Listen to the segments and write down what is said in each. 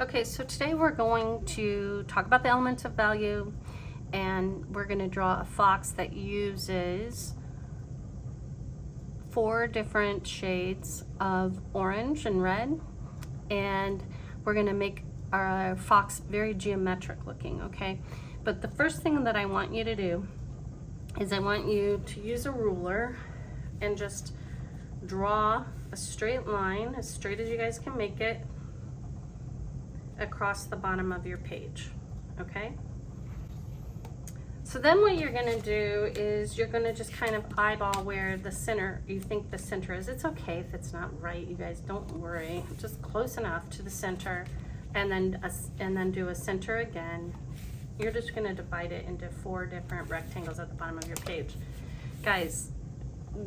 Okay, so today we're going to talk about the elements of value, and we're going to draw a fox that uses 4 different shades of orange and red, and we're going to make our fox very geometric looking, okay? But the first thing that I want you to do is I want you to use a ruler and just draw a straight line, as straight as you guys can make it, across the bottom of your page, okay? So then what you're gonna do is you're gonna just kind of eyeball where the center, you think the center is. It's okay if it's not right, you guys, don't worry. Just close enough to the center, and then do a center again. You're just gonna divide it into 4 different rectangles at the bottom of your page. Guys,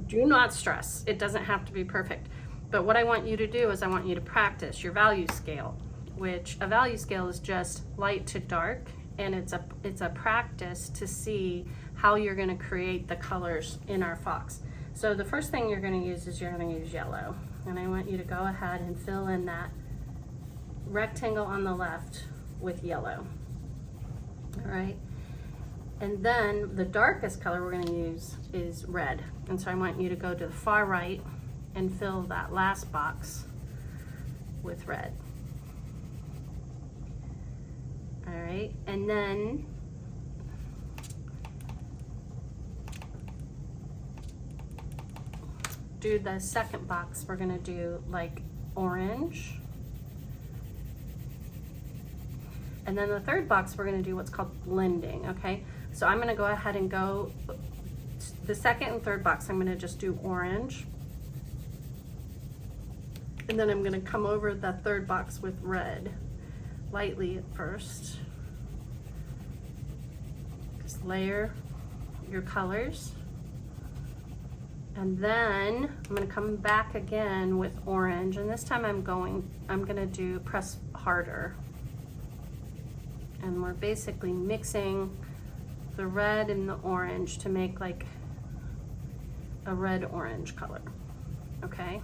do not stress. It doesn't have to be perfect. But what I want you to do is I want you to practice your value scale, which a value scale is just light to dark, and it's a practice to see how you're going to create the colors in our fox. So the first thing you're going to use is you're going to use yellow, and I want you to go ahead and fill in that rectangle on the left with yellow. All right, and then the darkest color we're going to use is red, and so I want you to go to the far right and fill that last box with red. All right, and then do the second box. We're gonna do like orange. And then the third box, we're gonna do what's called blending, okay? So I'm gonna go ahead and go, the second and third box, I'm gonna just do orange. And then I'm gonna come over the third box with red, lightly at first. Just layer your colors. And then I'm gonna come back again with orange, and this time I'm gonna do press harder. And we're basically mixing the red and the orange to make like a red-orange color, okay?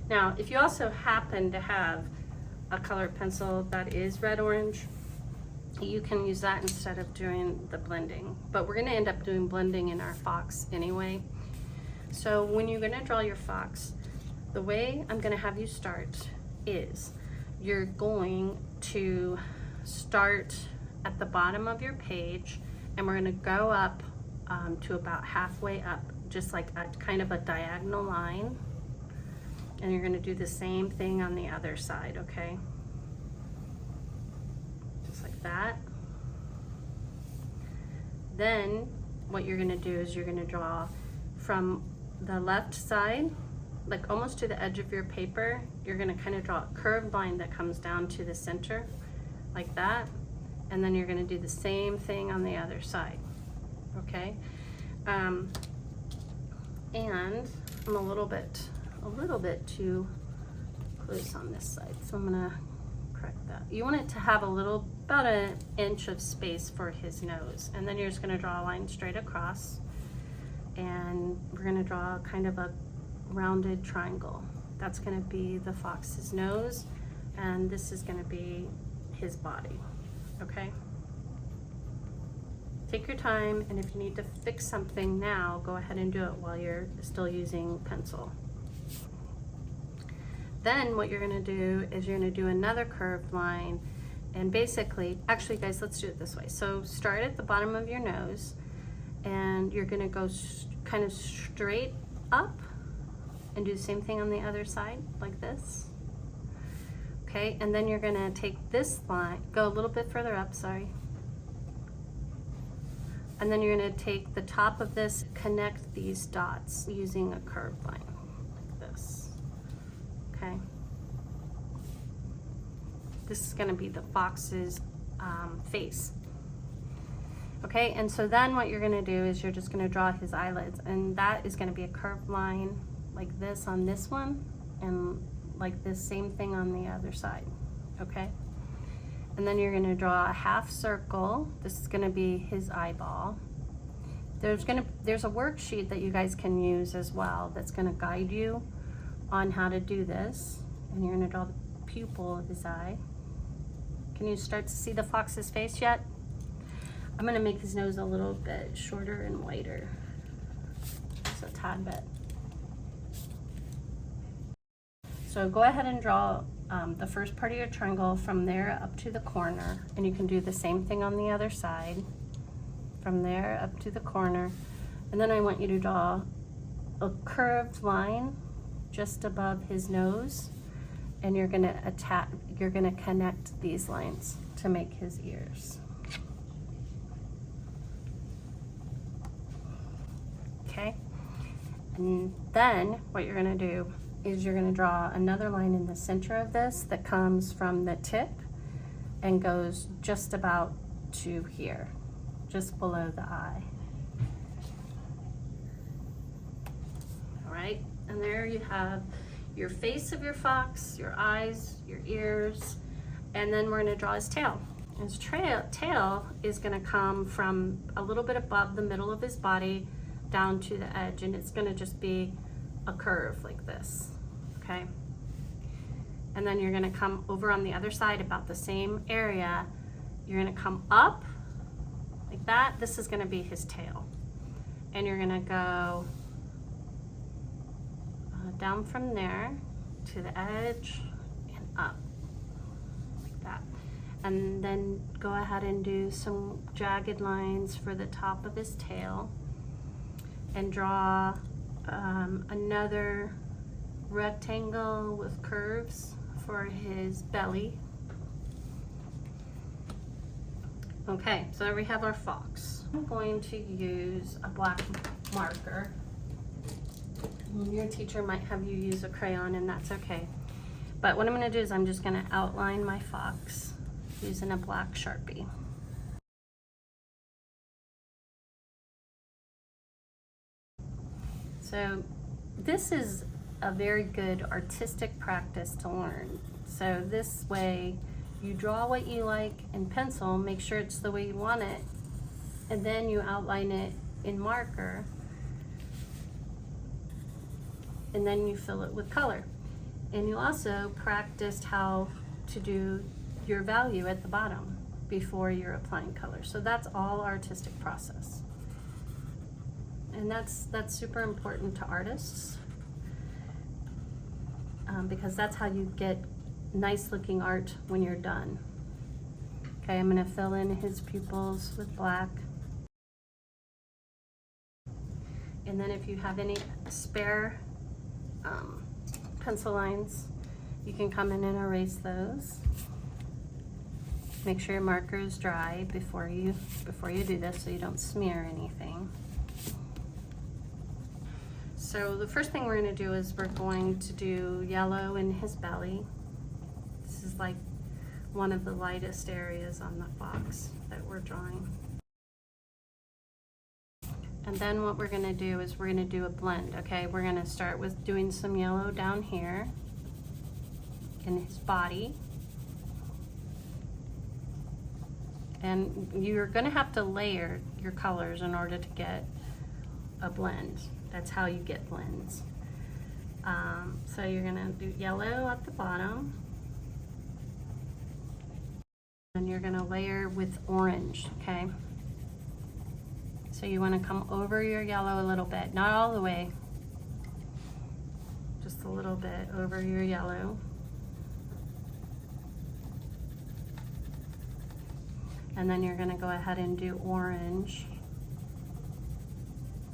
Now, if you also happen to have a colored pencil that is red-orange, you can use that instead of doing the blending. But we're gonna end up doing blending in our fox anyway. So when you're gonna draw your fox, the way I'm gonna have you start is you're going to start at the bottom of your page, and we're gonna go up to about halfway up, just like a kind of a diagonal line. And you're gonna do the same thing on the other side, okay? Just like that. Then what you're gonna do is you're gonna draw from the left side, like almost to the edge of your paper, you're gonna kind of draw a curved line that comes down to the center, like that. And then you're gonna do the same thing on the other side, okay? And I'm a little bit too close on this side, so I'm gonna correct that. You want it to have a little, about an inch of space for his nose, and then you're just gonna draw a line straight across, and we're gonna draw kind of a rounded triangle. That's gonna be the fox's nose, and this is gonna be his body, okay? Take your time, and if you need to fix something now, go ahead and do it while you're still using pencil. Then what you're gonna do is you're gonna do another curved line, and basically, actually guys, let's do it this way. So start at the bottom of your nose, and you're gonna go kind of straight up and do the same thing on the other side, like this. Okay, and then you're gonna take this line, go a little bit further up, sorry. And then you're gonna take the top of this, connect these dots using a curved line, like this. Okay. This is gonna be the fox's face. Okay, and so then what you're gonna do is you're just gonna draw his eyelids, and that is gonna be a curved line like this on this one, and like this same thing on the other side, okay? And then you're gonna draw a half circle. This is gonna be his eyeball. There's a worksheet that you guys can use as well that's gonna guide you on how to do this. And you're gonna draw the pupil of his eye. Can you start to see the fox's face yet? I'm gonna make his nose a little bit shorter and whiter. Just a tad bit. So go ahead and draw the first part of your triangle from there up to the corner, and you can do the same thing on the other side. From there up to the corner. And then I want you to draw a curved line just above his nose, and you're gonna connect these lines to make his ears. Okay, and then what you're gonna do is you're gonna draw another line in the center of this that comes from the tip and goes just about to here, just below the eye. All right, and there you have your face of your fox, your eyes, your ears, and then we're gonna draw his tail. His tail is gonna come from a little bit above the middle of his body down to the edge, and it's gonna just be a curve like this, okay? And then you're gonna come over on the other side about the same area. You're gonna come up like that. This is gonna be his tail. And you're gonna go down from there to the edge and up like that. And then go ahead and do some jagged lines for the top of his tail and draw another rectangle with curves for his belly. Okay, so there we have our fox. I'm going to use a black marker. Your teacher might have you use a crayon, and that's okay. But what I'm going to do is I'm just going to outline my fox using a black Sharpie. So this is a very good artistic practice to learn. So this way you draw what you like in pencil, make sure it's the way you want it, and then you outline it in marker, and then you fill it with color. And you also practiced how to do your value at the bottom before you're applying color. So that's all artistic process. And that's super important to artists, because that's how you get nice looking art when you're done. Okay, I'm gonna fill in his pupils with black. And then if you have any spare pencil lines, you can come in and erase those. Make sure your marker is dry before you do this, so you don't smear anything. So the first thing we're going to do is we're going to do yellow in his belly. This is like one of the lightest areas on the fox that we're drawing. And then what we're going to do is we're going to do a blend, okay? We're going to start with doing some yellow down here in his body. And you're going to have to layer your colors in order to get a blend. That's how you get blends. So you're going to do yellow at the bottom. And you're going to layer with orange, okay? So you want to come over your yellow a little bit, not all the way, just a little bit over your yellow. And then you're going to go ahead and do orange.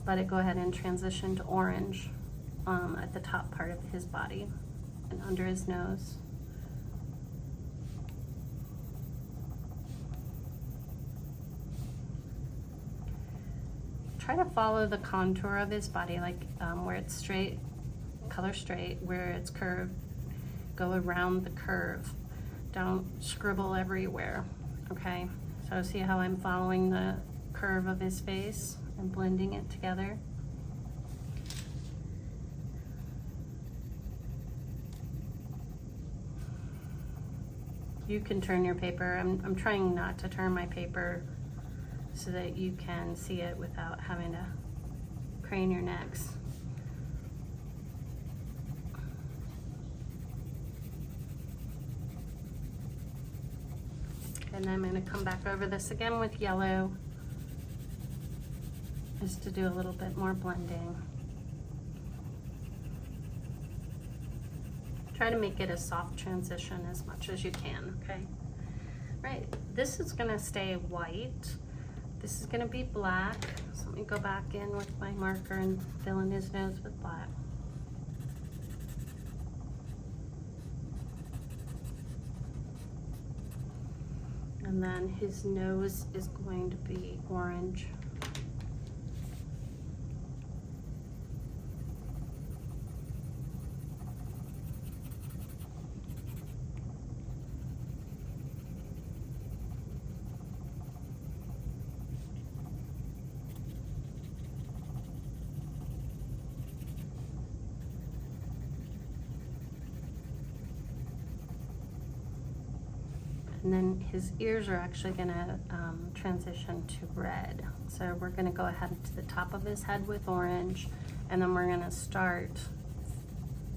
Let it go ahead and transition to orange at the top part of his body and under his nose. Try to follow the contour of his body, like where it's straight, color straight, where it's curved, go around the curve. Don't scribble everywhere, okay? So see how I'm following the curve of his face and blending it together? You can turn your paper. I'm trying not to turn my paper so that you can see it without having to crane your necks. And then I'm going to come back over this again with yellow, just to do a little bit more blending. Try to make it a soft transition as much as you can, okay? Right, this is gonna stay white. This is gonna be black. So let me go back in with my marker and fill in his nose with black. And then his nose is going to be orange. And then his ears are actually gonna transition to red. So we're gonna go ahead to the top of his head with orange, and then we're gonna start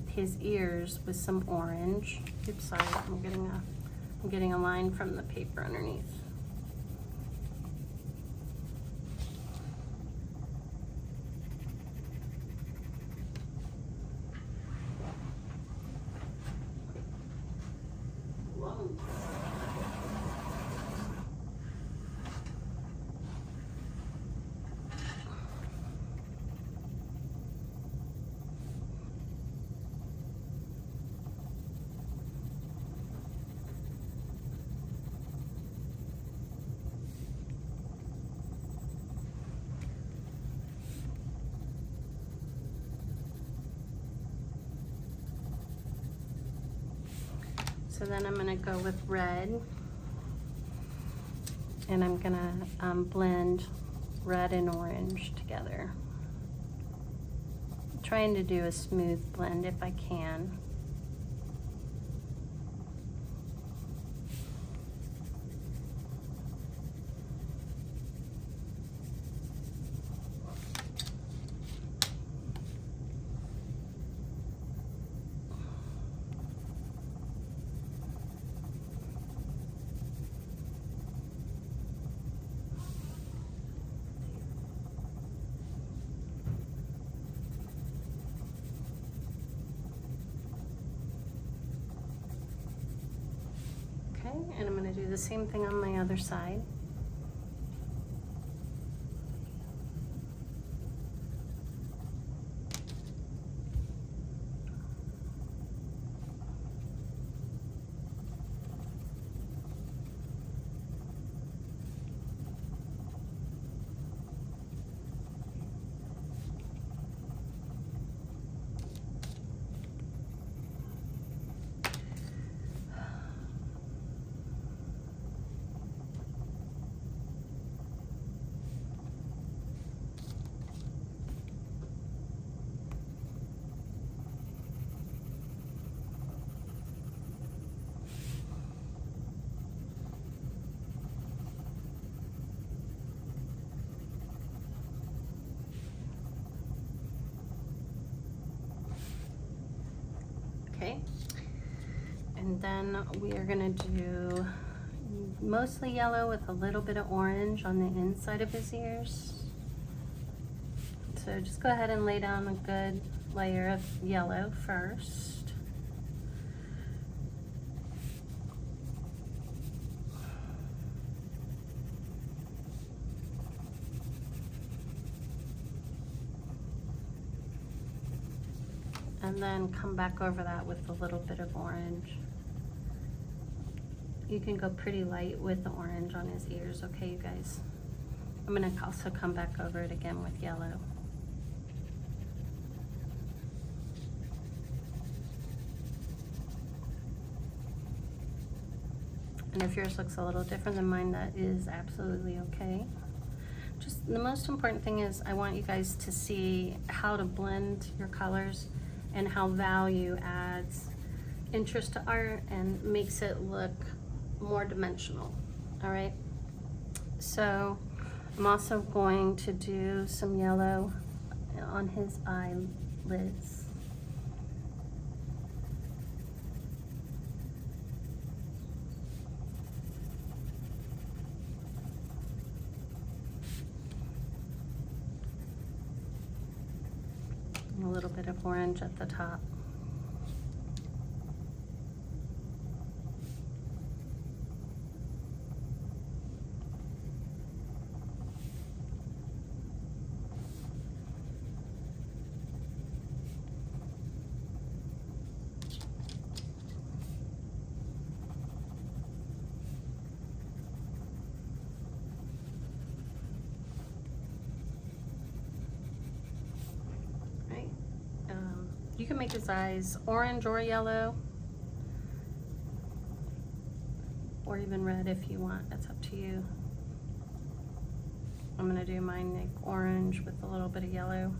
his ears with some orange. Oops, sorry, I'm getting a line from the paper underneath. So then I'm gonna go with red, and I'm gonna blend red and orange together. I'm trying to do a smooth blend if I can. And I'm going to do the same thing on my other side. Okay, and then we are gonna do mostly yellow with a little bit of orange on the inside of his ears. So just go ahead and lay down a good layer of yellow first. And then come back over that with a little bit of orange. You can go pretty light with the orange on his ears, okay, you guys? I'm gonna also come back over it again with yellow. And if yours looks a little different than mine, that is absolutely okay. Just the most important thing is I want you guys to see how to blend your colors and how value adds interest to art and makes it look more dimensional, all right? So I'm also going to do some yellow on his eyelids. And a little bit of orange at the top. You can make his eyes orange or yellow, or even red if you want. That's up to you. I'm gonna do mine like orange with a little bit of yellow.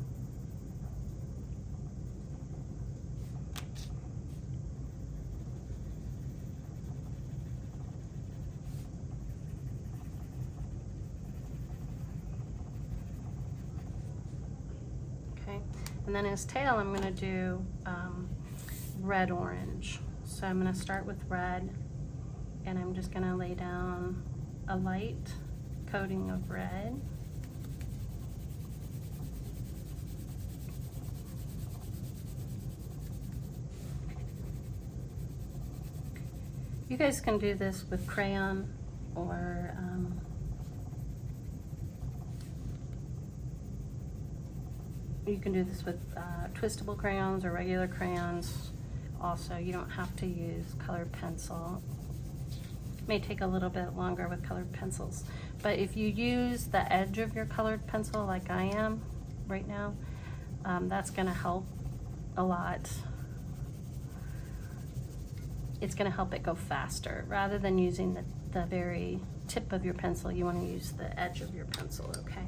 Okay, and then his tail I'm gonna do red orange. So I'm gonna start with red, and I'm just gonna lay down a light coating of red. You guys can do this with crayon or you can do this with twistable crayons or regular crayons. Also, you don't have to use colored pencil. It may take a little bit longer with colored pencils, but if you use the edge of your colored pencil like I am right now, that's gonna help a lot. It's gonna help it go faster. Rather than using the very tip of your pencil, you wanna use the edge of your pencil, okay?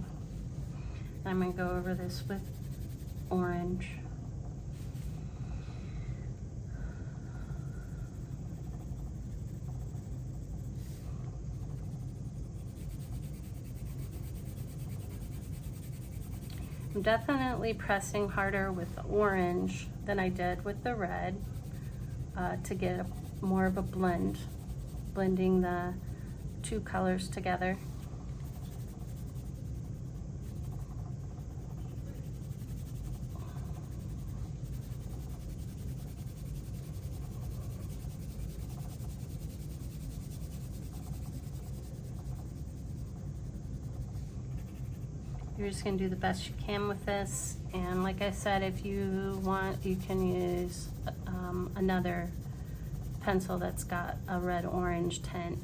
I'm gonna go over this with orange. I'm definitely pressing harder with the orange than I did with the red to get more of a blend, blending the two colors together. You're just gonna do the best you can with this, and like I said, if you want, you can use another pencil that's got a red-orange tint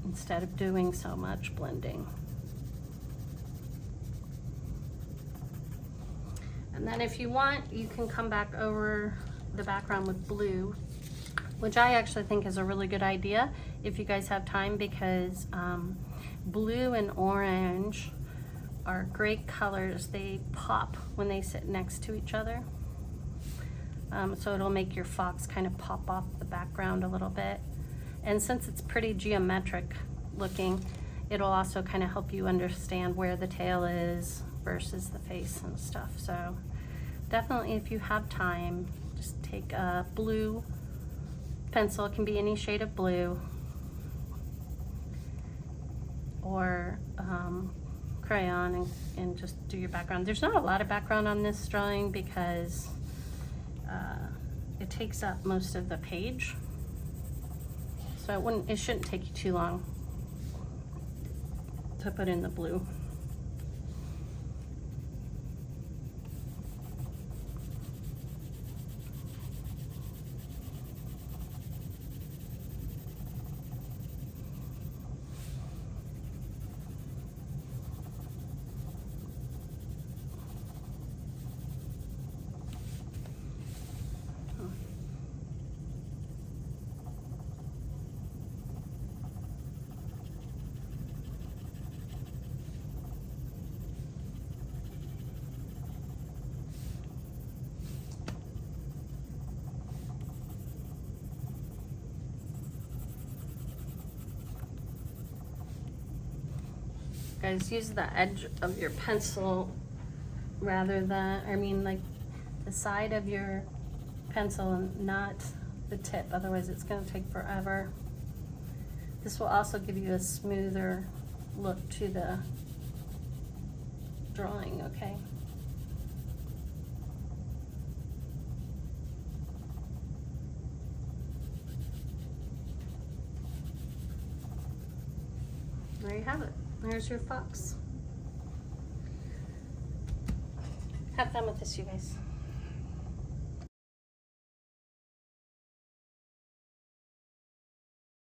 instead of doing so much blending. And then if you want, you can come back over the background with blue, which I actually think is a really good idea if you guys have time, because blue and orange are great colors. They pop when they sit next to each other. So it'll make your fox kind of pop off the background a little bit. And since it's pretty geometric looking, it'll also kind of help you understand where the tail is versus the face and stuff. So definitely, if you have time, just take a blue pencil. It can be any shade of blue, or crayon, and just do your background. There's not a lot of background on this drawing because it takes up most of the page, so it shouldn't take you too long to put in the blue. Guys, use the edge of your pencil rather than, I mean, like the side of your pencil and not the tip, otherwise it's going to take forever. This will also give you a smoother look to the drawing, okay? There you have it. There's your fox. Have fun with this, you guys.